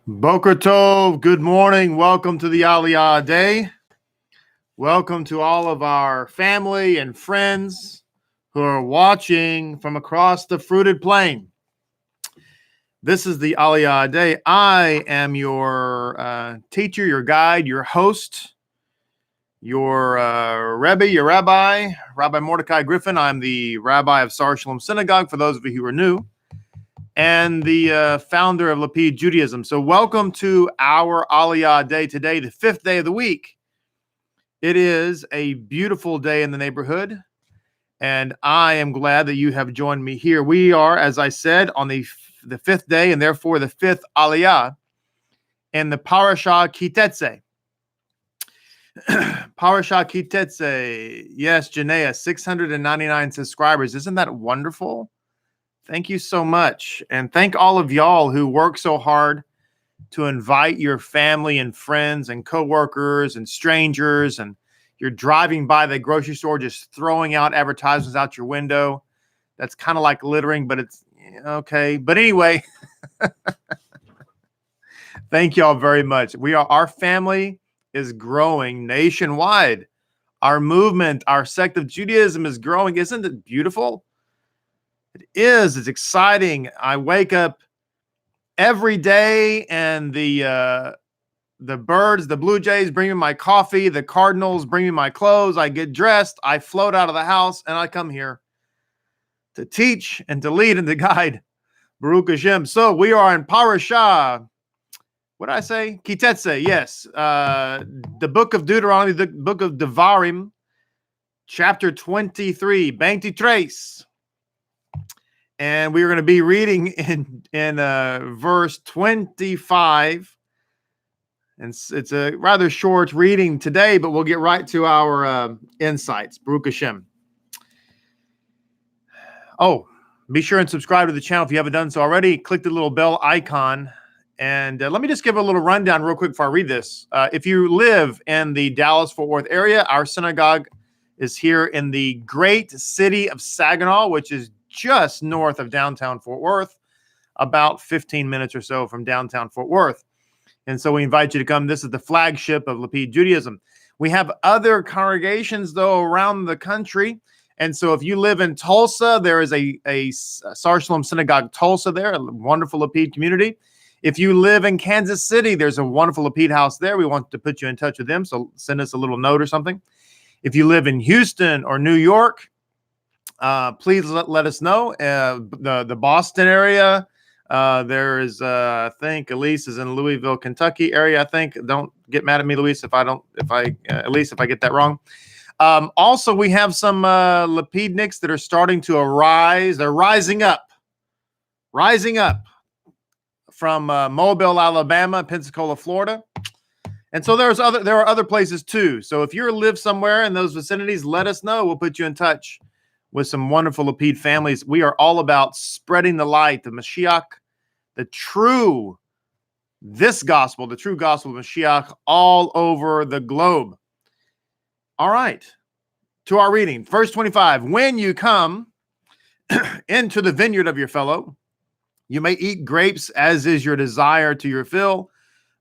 Boker Tov, good morning. Welcome to the Aliyah Day. Welcome to all of our family and friends who are watching from across the fruited plain. This is the Aliyah Day. I am your teacher, your guide, your host, your Rebbe, your Rabbi, Rabbi Mordecai Griffin. I'm the Rabbi of Sar Shalom Synagogue, for those of you who are new, and the founder of Lapid Judaism. So welcome to our Aliyah Day today, the fifth day of the week. It is a beautiful day in the neighborhood, and I am glad that you have joined me here. We are, as I said, on the fifth day, and therefore the fifth Aliyah in the Parashah Teitzei. Parashah Teitzei. Yes, Janaea, 699 subscribers. Isn't that wonderful? Thank you so much. And thank all of y'all who work so hard to invite your family and friends and coworkers and strangers, and you're driving by the grocery store just throwing out advertisements out your window. That's kind of like littering, but it's okay. But anyway, thank y'all very much. Our family is growing nationwide. Our movement, our sect of Judaism is growing. Isn't it beautiful? It is. It's exciting. I wake up every day, and the birds, the blue jays, bring me my coffee. The cardinals bring me my clothes. I get dressed. I float out of the house, and I come here to teach and to lead and to guide. Baruch Hashem. So we are in Parashah. What did I say? Teitzei. Yes. The book of Deuteronomy, the book of Devarim, chapter 23. Banti Trace. And we are going to be reading in verse 25. And it's a rather short reading today, but we'll get right to our insights. Baruch Hashem. Oh, be sure and subscribe to the channel if you haven't done so already. Click the little bell icon. And let me just give a little rundown real quick before I read this. If you live in the Dallas-Fort Worth area, our synagogue is here in the great city of Saginaw, which is just north of downtown Fort Worth, about 15 minutes or so from downtown Fort Worth. And so we invite you to come. This is the flagship of Lapid Judaism. We have other congregations, though, around the country. And so if you live in Tulsa, there is a Sar Shalom Synagogue Tulsa there, a wonderful Lapid community. If you live in Kansas City, there's a wonderful Lapid house there. We want to put you in touch with them, so send us a little note or something. If you live in Houston or New York, please let us know. The Boston area, there is, I think Elise is in Louisville, Kentucky area. I think. Don't get mad at me, Elise, if I get that wrong. Also, we have some Lapidniks that are starting to arise. They're rising up from Mobile, Alabama, Pensacola, Florida. And so there are other places too. So if you live somewhere in those vicinities, let us know. We'll put you in touch with some wonderful Lapid families. We are all about spreading the light, the Mashiach, the true gospel of Mashiach all over the globe. All right, to our reading. Verse 25, when you come into the vineyard of your fellow, you may eat grapes as is your desire to your fill,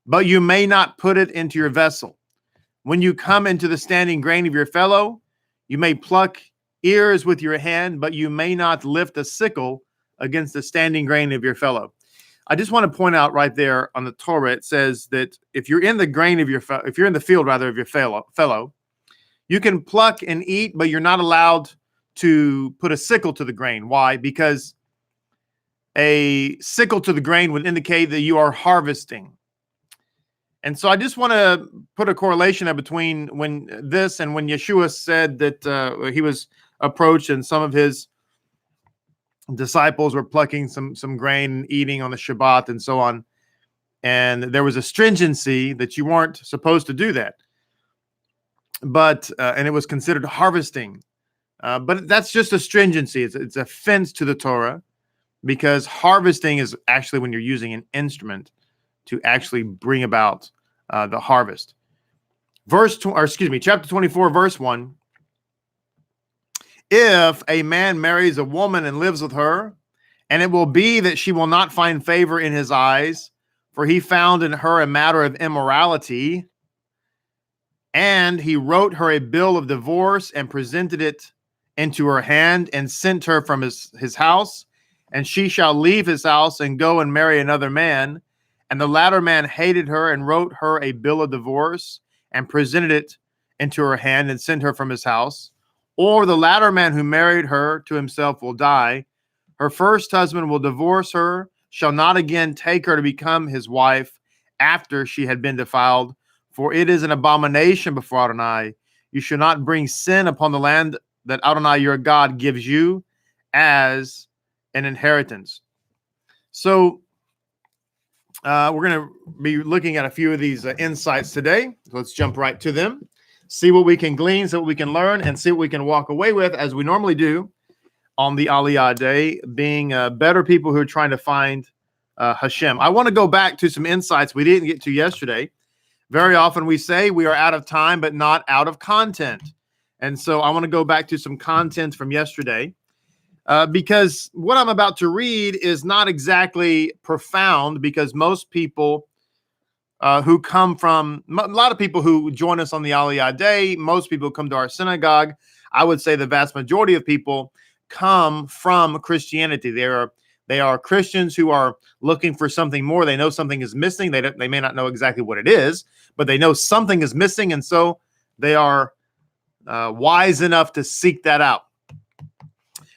but you may not put it into your vessel. When you come into the standing grain of your fellow, you may pluck ears with your hand, but you may not lift a sickle against the standing grain of your fellow. I just want to point out right there on the Torah, it says that if you're in the grain of if you're in the field rather of your fellow, you can pluck and eat, but you're not allowed to put a sickle to the grain. Why? Because a sickle to the grain would indicate that you are harvesting. And so I just want to put a correlation between when this and when Yeshua said that he was approached and some of his disciples were plucking some grain and eating on the Shabbat and so on. And there was a stringency that you weren't supposed to do that. But and it was considered harvesting. But that's just a stringency. It's a fence to the Torah, because harvesting is actually when you're using an instrument to actually bring about the harvest. Chapter 24, verse 1. If a man marries a woman and lives with her, and it will be that she will not find favor in his eyes, for he found in her a matter of immorality, and he wrote her a bill of divorce and presented it into her hand and sent her from his house, and she shall leave his house and go and marry another man. And the latter man hated her and wrote her a bill of divorce and presented it into her hand and sent her from his house. Or the latter man who married her to himself will die. Her first husband will divorce her, shall not again take her to become his wife after she had been defiled, for it is an abomination before Adonai. You shall not bring sin upon the land that Adonai your God gives you as an inheritance. So we're going to be looking at a few of these insights today. So let's jump right to them, see what we can glean, see what we can learn, and see what we can walk away with, as we normally do on the Aliyah day, being better people who are trying to find Hashem. I want to go back to some insights we didn't get to yesterday. Very often we say we are out of time, but not out of content. And so I want to go back to some content from yesterday. Because what I'm about to read is not exactly profound, because most people who come from, a lot of people who join us on the Aliyah day, most people come to our synagogue. I would say the vast majority of people come from Christianity. They are Christians who are looking for something more. They know something is missing. They may not know exactly what it is, but they know something is missing, and so they are wise enough to seek that out.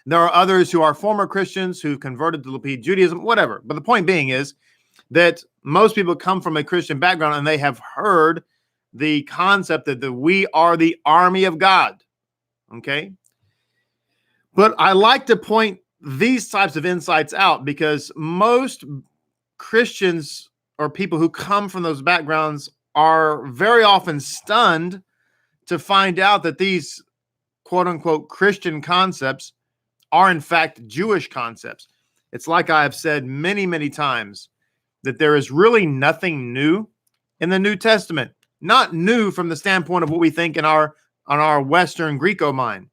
There are others who are former Christians who converted to Lapid Judaism, whatever. But the point being is that most people come from a Christian background and they have heard the concept that we are the army of God. Okay? But I like to point these types of insights out because most Christians or people who come from those backgrounds are very often stunned to find out that these quote unquote Christian concepts are in fact Jewish concepts. It's like I have said many, many times that there is really nothing new in the New Testament. Not new from the standpoint of what we think on our Western Greco mind.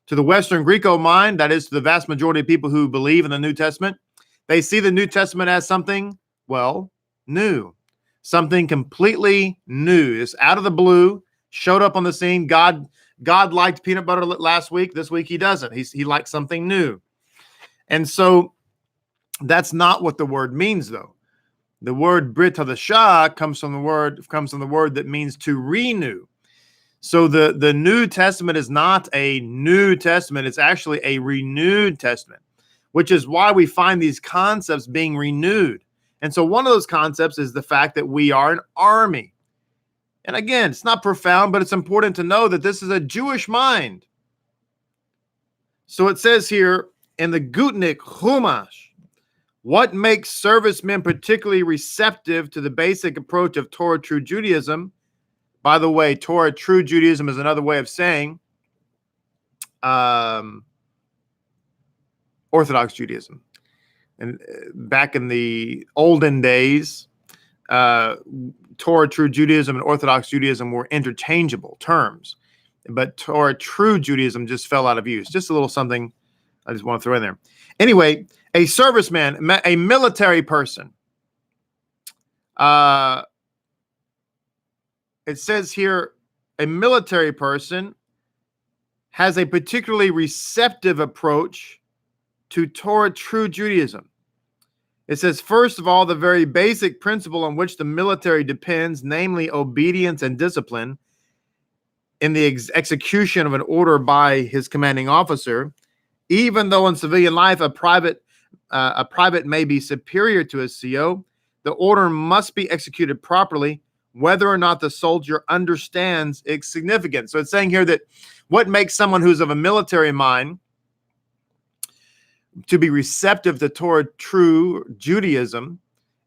To the Western Greco mind, that is to the vast majority of people who believe in the New Testament, they see the New Testament as something, well, new. Something completely new. It's out of the blue, showed up on the scene. God liked peanut butter last week. This week he doesn't. He likes something new. And so that's not what the word means, though. The word Brit Hadashah comes from the word that means to renew. So the New Testament is not a New Testament. It's actually a renewed testament, which is why we find these concepts being renewed. And so one of those concepts is the fact that we are an army. And again, it's not profound, but it's important to know that this is a Jewish mind. So it says here in the Gutnik Chumash, what makes servicemen particularly receptive to the basic approach of Torah True Judaism? By the way, Torah True Judaism is another way of saying Orthodox Judaism. And back in the olden days, Torah True Judaism and Orthodox Judaism were interchangeable terms, but Torah True Judaism just fell out of use. Just a little something I just want to throw in there. Anyway, a serviceman, a military person. It says here, a military person has a particularly receptive approach to Torah True Judaism. It says, first of all, the very basic principle on which the military depends, namely obedience and discipline in the execution of an order by his commanding officer, even though in civilian life a private may be superior to a CO, the order must be executed properly, whether or not the soldier understands its significance. So it's saying here that what makes someone who's of a military mind to be receptive to Torah True Judaism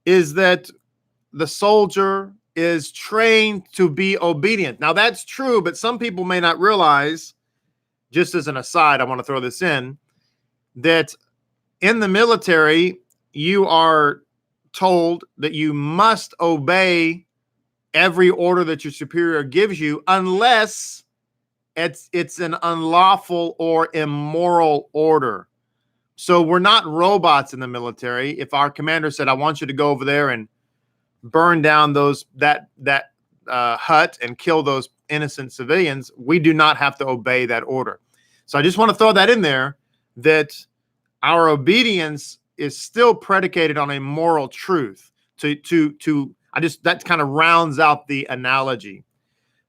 is that the soldier is trained to be obedient. Now that's true, but some people may not realize, just as an aside, I want to throw this in, that in the military, you are told that you must obey every order that your superior gives you, unless it's an unlawful or immoral order. So we're not robots in the military. If our commander said, I want you to go over there and burn down that hut and kill those innocent civilians, we do not have to obey that order. So I just want to throw that in there, that our obedience is still predicated on a moral truth. That kind of rounds out the analogy.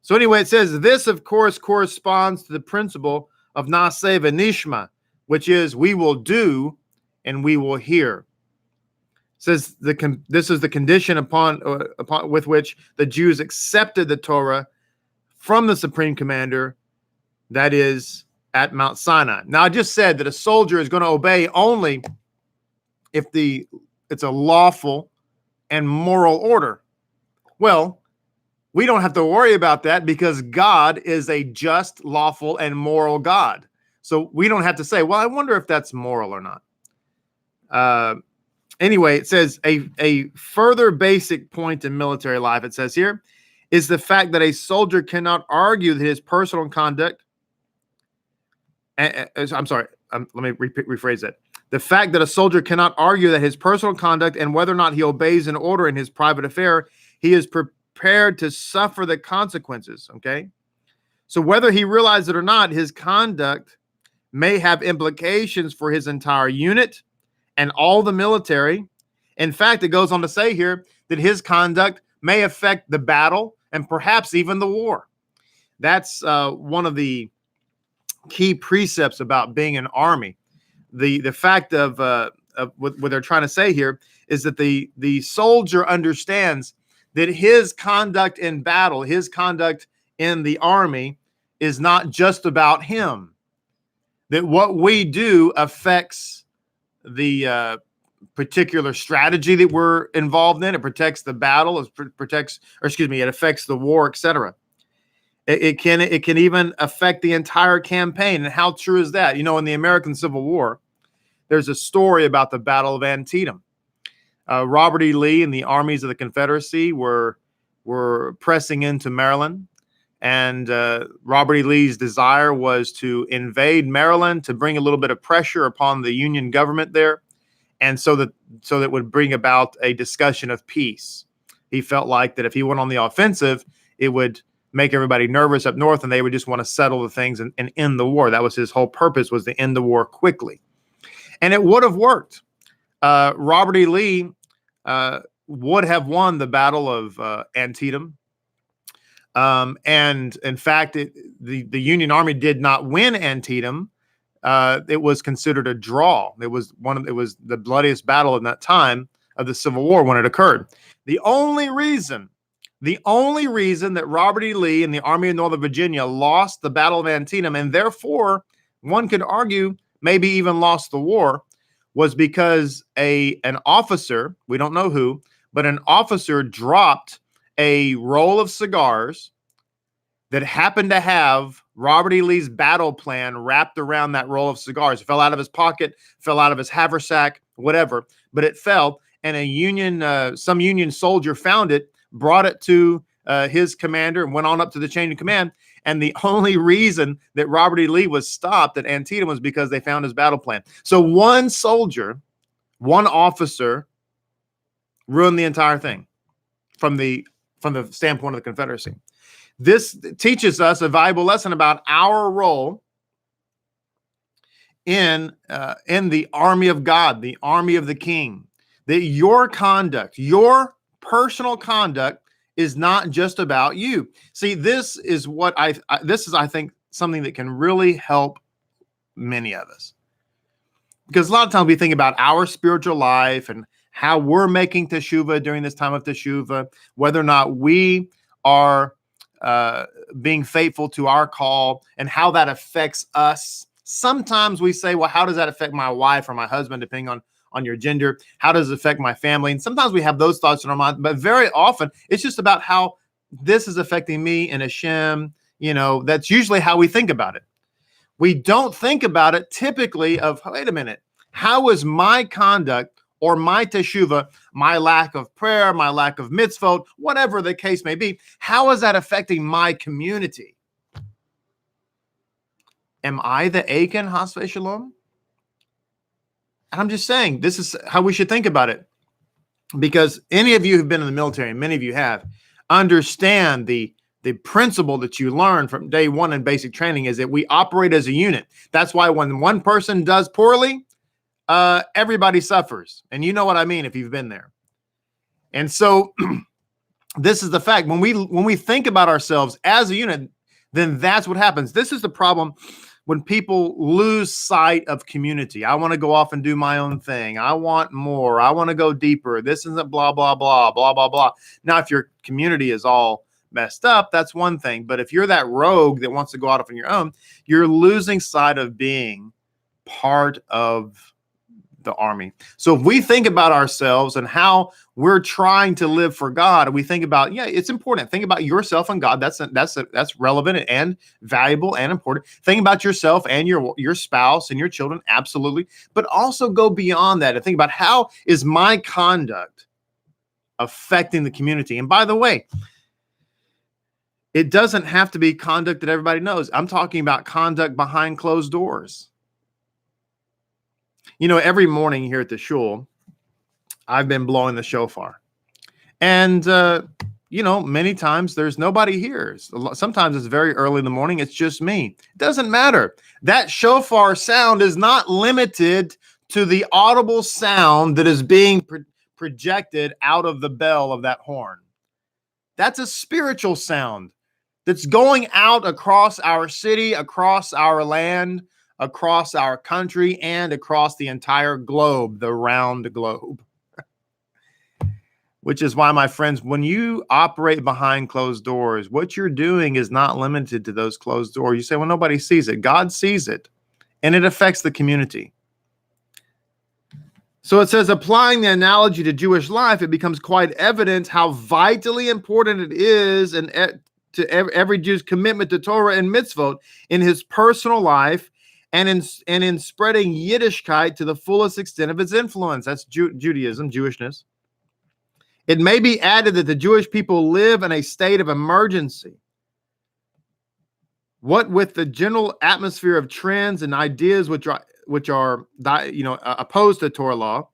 So anyway, it says this, of course, corresponds to the principle of Naseh v'nishma, which is we will do and we will hear. It says this is the condition upon with which the Jews accepted the Torah from the supreme commander, that is at Mount Sinai. Now, I just said that a soldier is going to obey only if it's a lawful and moral order. Well, we don't have to worry about that because God is a just, lawful, and moral God. So we don't have to say, well, I wonder if that's moral or not. Anyway, it says a further basic point in military life, it says here, is the fact that a soldier cannot argue that his personal conduct. Let me rephrase that. The fact that a soldier cannot argue that his personal conduct and whether or not he obeys an order in his private affair, he is prepared to suffer the consequences. Okay. So whether he realizes it or not, his conduct may have implications for his entire unit and all the military. In fact, it goes on to say here that his conduct may affect the battle and perhaps even the war. That's one of the key precepts about being an army. The fact of what they're trying to say here is that the soldier understands that his conduct in battle, his conduct in the army is not just about him. That what we do affects the particular strategy that we're involved in. It protects the battle, it affects the war, etc. It can even affect the entire campaign. And how true is that? You know, in the American Civil War, there's a story about the Battle of Antietam. Robert E. Lee and the armies of the Confederacy were pressing into Maryland. And Robert E. Lee's desire was to invade Maryland to bring a little bit of pressure upon the Union government there, and so that would bring about a discussion of peace. He felt like that if he went on the offensive, it would make everybody nervous up north, and they would just want to settle the things and end the war. That was his whole purpose, was to end the war quickly. And it would have worked. Robert E. Lee would have won the Battle of Antietam. And in fact, the Union Army did not win Antietam. It was considered a draw. It was the bloodiest battle in that time of the Civil War when it occurred. The only reason that Robert E. Lee and the Army of Northern Virginia lost the Battle of Antietam, and therefore one could argue maybe even lost the war, was because an officer, we don't know who, but an officer dropped a roll of cigars that happened to have Robert E. Lee's battle plan wrapped around that roll of cigars. It fell out of his pocket, fell out of his haversack, whatever, but it fell, and some Union soldier found it, brought it to his commander, and went on up to the chain of command. And the only reason that Robert E. Lee was stopped at Antietam was because they found his battle plan. So one soldier, one officer, ruined the entire thing from the standpoint of the Confederacy. This teaches us a valuable lesson about our role in the army of God, the army of the King. That your conduct, your personal conduct, is not just about you. See, this is I think something that can really help many of us, because a lot of times we think about our spiritual life and how we're making teshuvah during this time of teshuvah, whether or not we are being faithful to our call and how that affects us. Sometimes we say, well, how does that affect my wife or my husband, depending on your gender? How does it affect my family? And sometimes we have those thoughts in our mind, but very often it's just about how this is affecting me and Hashem. You know, that's usually how we think about it. We don't think about it typically of, wait a minute, how is my conduct or my teshuvah, my lack of prayer, my lack of mitzvot, whatever the case may be, how is that affecting my community? Am I the Achan, Hasve Shalom? And I'm just saying, this is how we should think about it. because any of you who've been in the military, and many of you have, understand the principle that you learn from day one in basic training is that we operate as a unit. That's why when one person does poorly, everybody suffers. And you know what I mean if you've been there. And so this is the fact. When we think about ourselves as a unit, then that's what happens. This is the problem when people lose sight of community. I want to go off and do my own thing. I want more. I want to go deeper. This isn't blah, blah, blah, blah, blah, blah. Now, if your community is all messed up, that's one thing. But if you're that rogue that wants to go out on your own, you're losing sight of being part of the army. So if we think about ourselves and how we're trying to live for God, we think about, it's important. Think about yourself and God. That's relevant and valuable and important. Think about yourself and your spouse and your children. Absolutely. But also go beyond that and think about, how is my conduct affecting the community? And by the way, it doesn't have to be conduct that everybody knows. I'm talking about conduct behind closed doors. Every morning here at the shul, I've been blowing the shofar. And, many times there's nobody here. Sometimes it's very early in the morning. It's just me. It doesn't matter. That shofar sound is not limited to the audible sound that is being projected out of the bell of that horn. That's a spiritual sound that's going out across our city, across our land, across our country, and across the entire globe, the round globe. Which is why, my friends, when you operate behind closed doors, what you're doing is not limited to those closed doors. You say, well, nobody sees it. God sees it, and it affects the community. So it says, applying the analogy to Jewish life, it becomes quite evident how vitally important it is to every Jew's commitment to Torah and mitzvot in his personal life, and in spreading Yiddishkeit to the fullest extent of its influence. That's Judaism, Jewishness. It may be added that the Jewish people live in a state of emergency. What with the general atmosphere of trends and ideas which are opposed to Torah law,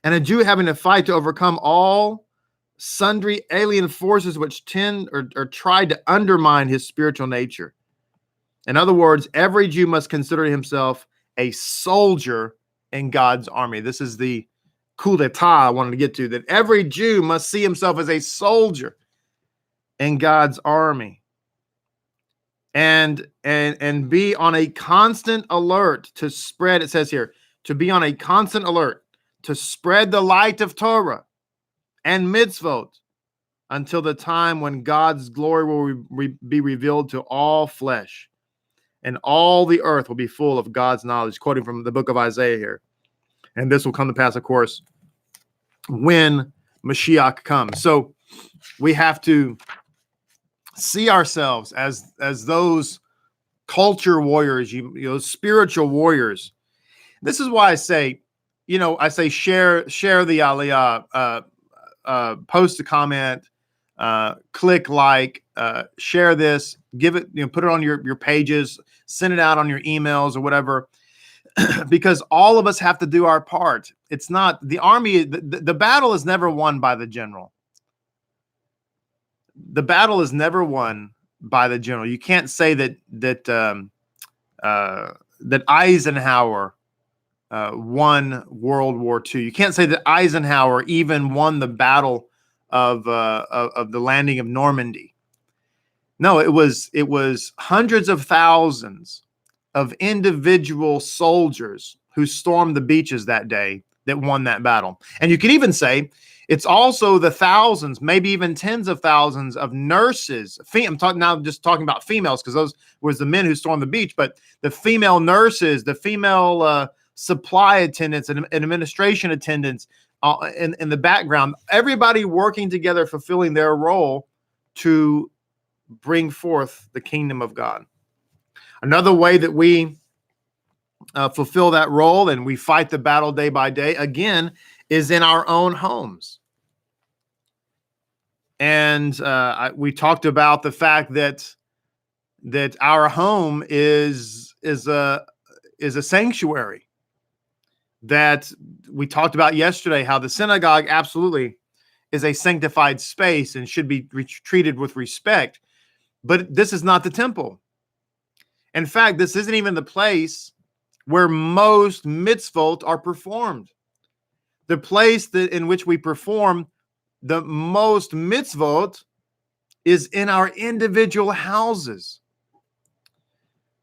and a Jew having to fight to overcome all sundry alien forces which tend or try to undermine his spiritual nature. In other words, every Jew must consider himself a soldier in God's army. This is the coup d'etat I wanted to get to, that every Jew must see himself as a soldier in God's army, and be on a constant alert to spread, it says here, to be on a constant alert to spread the light of Torah and mitzvot until the time when God's glory will be revealed to all flesh, and all the earth will be full of God's knowledge, quoting from the book of Isaiah here. And this will come to pass, of course, when Mashiach comes. So we have to see ourselves as those culture warriors, spiritual warriors. This is why I say, share the Aliyah, post a comment, click like, share this, give it, put it on your pages, send it out on your emails or whatever, because all of us have to do our part. It's not the army. The battle is never won by the general. The battle is never won by the general. You can't say that Eisenhower won World War II. You can't say that Eisenhower even won the battle of the landing of Normandy. No, it was hundreds of thousands of individual soldiers who stormed the beaches that day that won that battle. And you can even say it's also the thousands, maybe even tens of thousands of nurses. I'm talking about females, because those was the men who stormed the beach, but the female nurses, the female supply attendants and administration attendants in the background, everybody working together, fulfilling their role to bring forth the kingdom of God. Another way that we fulfill that role and we fight the battle day by day, again, is in our own homes. And we talked about the fact that our home is a sanctuary. that we talked about yesterday, how the synagogue absolutely is a sanctified space and should be treated with respect. But this is not the temple. In fact, this isn't even the place where most mitzvot are performed. The place that in which we perform the most mitzvot is in our individual houses.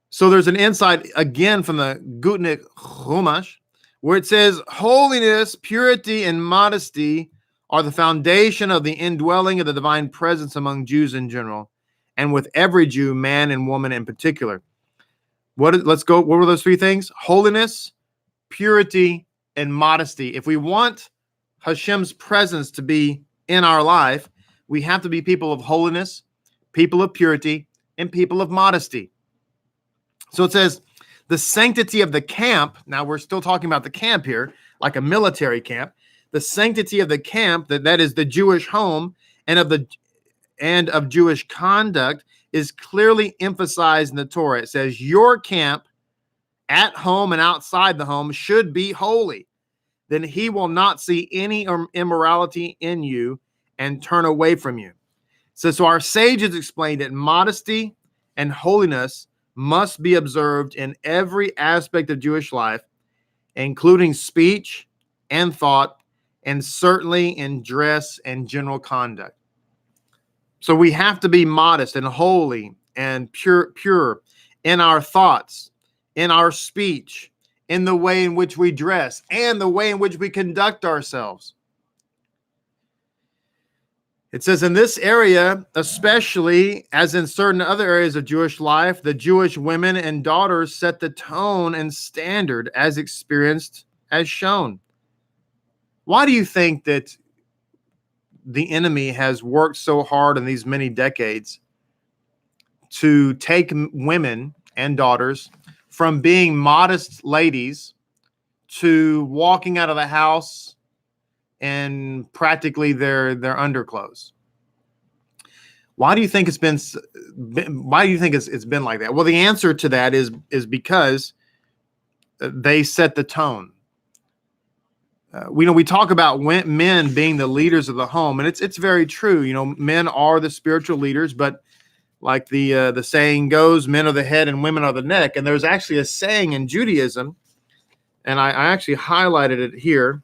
So there's an insight again from the Gutnick Chumash where it says, holiness, purity, and modesty are the foundation of the indwelling of the divine presence among Jews in general, and with every Jew, man and woman in particular. Let's go. What were those three things? Holiness, purity, and modesty. If we want Hashem's presence to be in our life, we have to be people of holiness, people of purity, and people of modesty. So it says, the sanctity of the camp. Now we're still talking about the camp here, like a military camp. The sanctity of the camp, that is the Jewish home, and of Jewish conduct is clearly emphasized in the Torah. It says, your camp at home and outside the home should be holy. Then he will not see any immorality in you and turn away from you. So our sages explained that modesty and holiness must be observed in every aspect of Jewish life, including speech and thought, and certainly in dress and general conduct. So we have to be modest and holy and pure in our thoughts, in our speech, in the way in which we dress, and the way in which we conduct ourselves. It says in this area, especially as in certain other areas of Jewish life, the Jewish women and daughters set the tone and standard as experienced, as shown. Why do you think that the enemy has worked so hard in these many decades to take women and daughters from being modest ladies to walking out of the house and practically their underclothes? Why do you think it's been like that? Well, the answer to that is because they set the tone. We talk about men being the leaders of the home, and it's very true. Men are the spiritual leaders, but like the saying goes, men are the head and women are the neck. And there's actually a saying in Judaism, and I actually highlighted it here,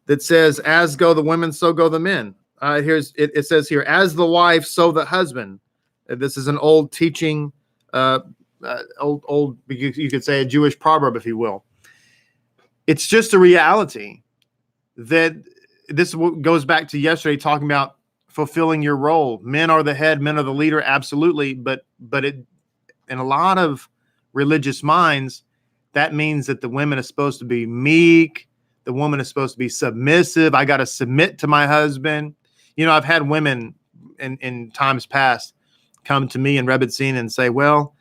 that says, as go the women, so go the men. It says here, as the wife, so the husband. This is an old teaching, you could say a Jewish proverb, if you will. It's just a reality that this goes back to yesterday talking about fulfilling your role. Men are the head, men are the leader, absolutely. But it, in a lot of religious minds, that means that the women are supposed to be meek. The woman is supposed to be submissive. I got to submit to my husband. I've had women in times past come to me in Rebbetzin and say, well,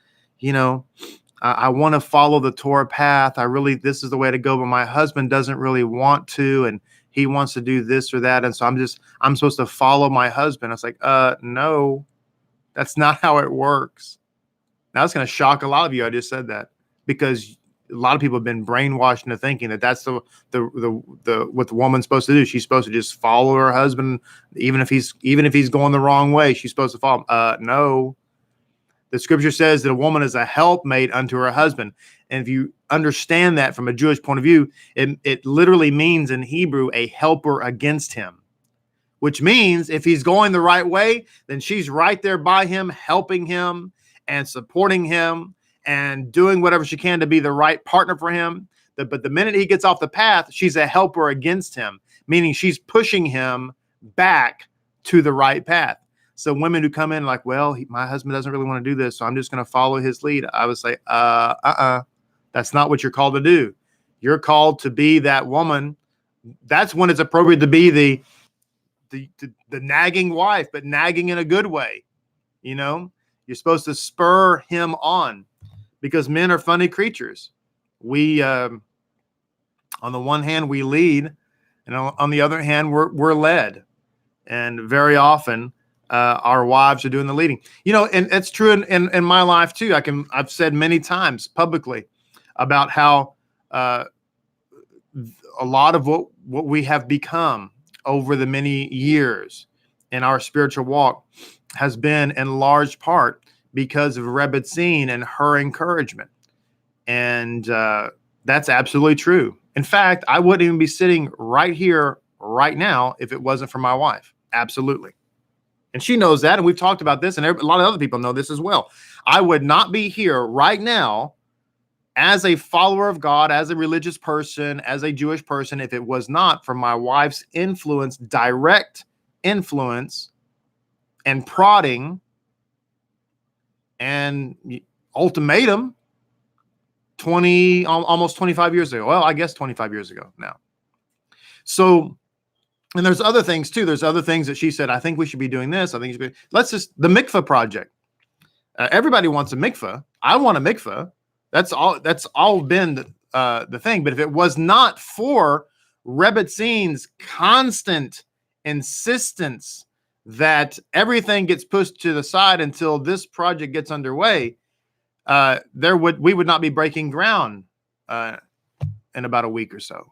I want to follow the Torah path. This is the way to go, but my husband doesn't really want to, and he wants to do this or that. And so I'm supposed to follow my husband. It's like, no, that's not how it works. Now it's going to shock a lot of you. I just said that because a lot of people have been brainwashed into thinking that that's the what the woman's supposed to do. She's supposed to just follow her husband, even if he's going the wrong way. She's supposed to follow him. No, the scripture says that a woman is a helpmate unto her husband, and if you understand that from a Jewish point of view, it literally means in Hebrew a helper against him, which means if he's going the right way, then she's right there by him, helping him and supporting him and doing whatever she can to be the right partner for him. But the minute he gets off the path, she's a helper against him, meaning she's pushing him back to the right path. So women who come in like, well, my husband doesn't really want to do this, so I'm just going to follow his lead. I would say, that's not what you're called to do. You're called to be that woman. That's when it's appropriate to be the nagging wife, but nagging in a good way. You're supposed to spur him on. Because men are funny creatures. We, on the one hand, we lead, and on the other hand, we're led. And very often, our wives are doing the leading. And it's true in my life too. I've said many times publicly about how a lot of what we have become over the many years in our spiritual walk has been in large part because of Rebbetzin and her encouragement. And that's absolutely true. In fact, I wouldn't even be sitting right here right now if it wasn't for my wife. Absolutely. And she knows that. And we've talked about this, and a lot of other people know this as well. I would not be here right now as a follower of God, as a religious person, as a Jewish person, if it was not for my wife's influence, direct influence and prodding and ultimatum almost 25 years ago. Well, I guess 25 years ago now. So, and there's other things too. There's other things that she said, I think we should be doing this. I think the mikveh project. Everybody wants a mikveh. I want a mikveh. That's all been the thing. But if it was not for Rebetzin's constant insistence that everything gets pushed to the side until this project gets underway, we would not be breaking ground in about a week or so.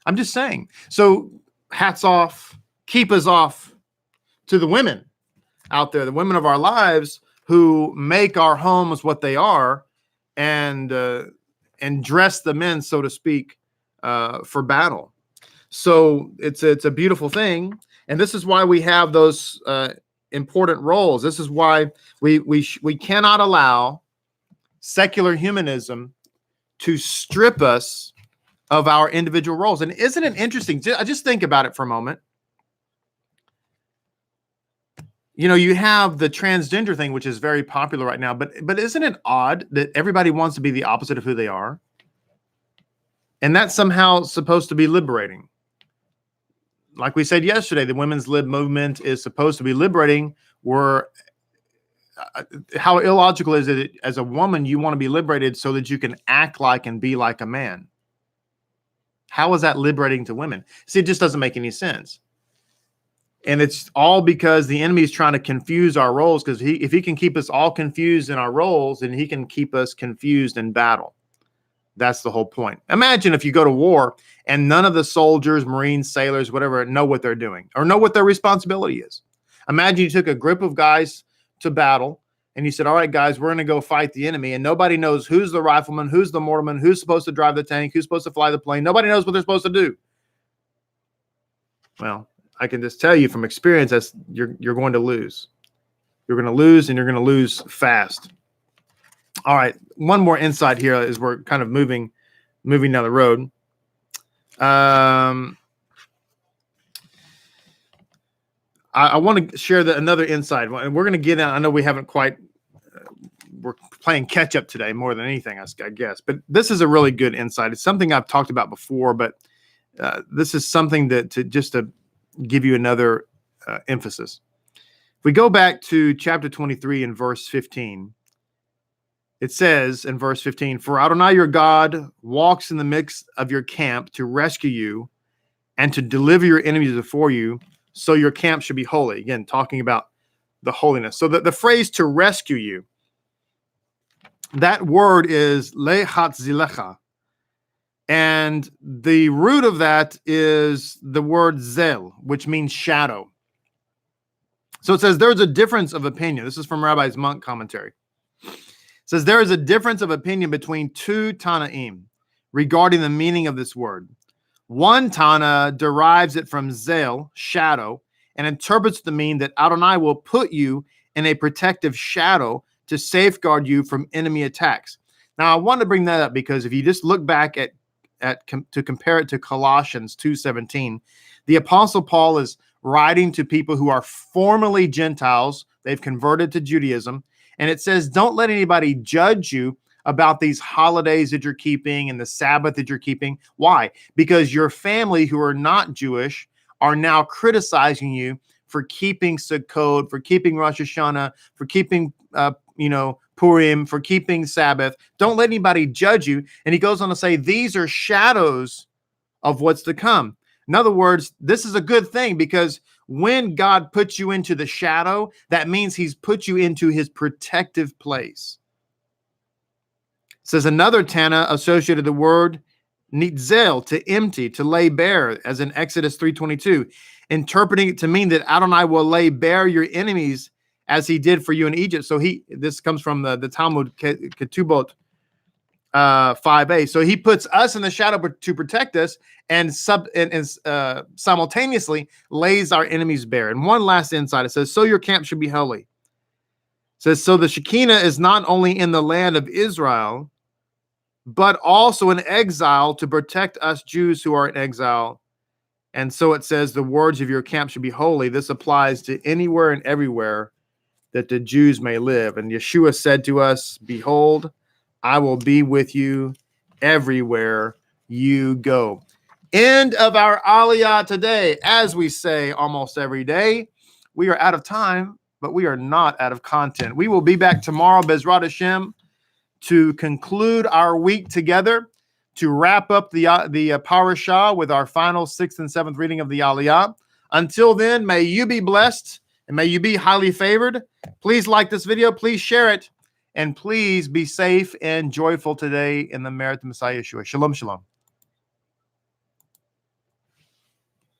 I'm just saying. So hats off, keepers off to the women out there, the women of our lives who make our homes what they are, and dress the men, so to speak, for battle. So it's a beautiful thing, and this is why we have those important roles. This is why we cannot allow secular humanism to strip us of our individual roles. And isn't it interesting? Just think about it for a moment. You know, you have the transgender thing, which is very popular right now, but isn't it odd that everybody wants to be the opposite of who they are? And that's somehow supposed to be liberating. Like we said yesterday, the women's lib movement is supposed to be liberating. How illogical is it as a woman, you want to be liberated so that you can act like and be like a man? How is that liberating to women? See, it just doesn't make any sense. And it's all because the enemy is trying to confuse our roles, because if he can keep us all confused in our roles, then he can keep us confused in battle. That's the whole point. Imagine if you go to war and none of the soldiers, Marines, sailors, whatever, know what they're doing or know what their responsibility is. Imagine you took a group of guys to battle and you said, all right, guys, we're going to go fight the enemy. And nobody knows who's the rifleman, who's the mortarman, who's supposed to drive the tank, who's supposed to fly the plane. Nobody knows what they're supposed to do. Well, I can just tell you from experience that you're going to lose. You're going to lose, and you're going to lose fast. All right, one more insight here as we're kind of moving down the road. I want to share another insight, and we're going to get in. I know we haven't quite. We're playing catch up today more than anything, I guess. But this is a really good insight. It's something I've talked about before, but this is something that to give you another emphasis. If we go back to chapter 23 and verse 15, it says in verse 15, "For Adonai your God walks in the midst of your camp to rescue you and to deliver your enemies before you, so your camp should be holy." Again, talking about the holiness. So the phrase "to rescue you," that word is lehatzilecha. And the root of that is the word zel, which means shadow. So it says there's a difference of opinion. This is from Rabbi Monk commentary. It says there is a difference of opinion between two Tanaim regarding the meaning of this word. One Tana derives it from zel, shadow, and interprets it to mean that Adonai will put you in a protective shadow to safeguard you from enemy attacks. Now, I want to bring that up because if you just look back to compare it to Colossians 2:17, the Apostle Paul is writing to people who are formerly Gentiles. They've converted to Judaism. And it says, don't let anybody judge you about these holidays that you're keeping and the Sabbath that you're keeping. Why? Because your family who are not Jewish are now criticizing you for keeping Sukkot, for keeping Rosh Hashanah, for keeping, Purim, for keeping Sabbath. Don't let anybody judge you. And he goes on to say, these are shadows of what's to come. In other words, this is a good thing because when God puts you into the shadow, that means he's put you into his protective place. It says another Tana associated the word nitzel, to empty, to lay bare, as in Exodus 3:22, interpreting it to mean that Adonai will lay bare your enemies as he did for you in Egypt. So this comes from the Talmud Ketubot 5a. So he puts us in the shadow to protect us, and simultaneously lays our enemies bare. And one last insight, it says, so your camp should be holy. It says, so the Shekinah is not only in the land of Israel, but also in exile to protect us Jews who are in exile. And so it says, the words of your camp should be holy. This applies to anywhere and everywhere that the Jews may live. And Yeshua said to us, behold, I will be with you everywhere you go. End of our Aliyah today. As we say almost every day, we are out of time, but we are not out of content. We will be back tomorrow, Bezrat Hashem, to conclude our week together, to wrap up the parashah with our final 6th and 7th reading of the Aliyah. Until then, may you be blessed and may you be highly favored. Please like this video. Please share it. And please be safe and joyful today in the merit of Messiah Yeshua. Shalom, shalom.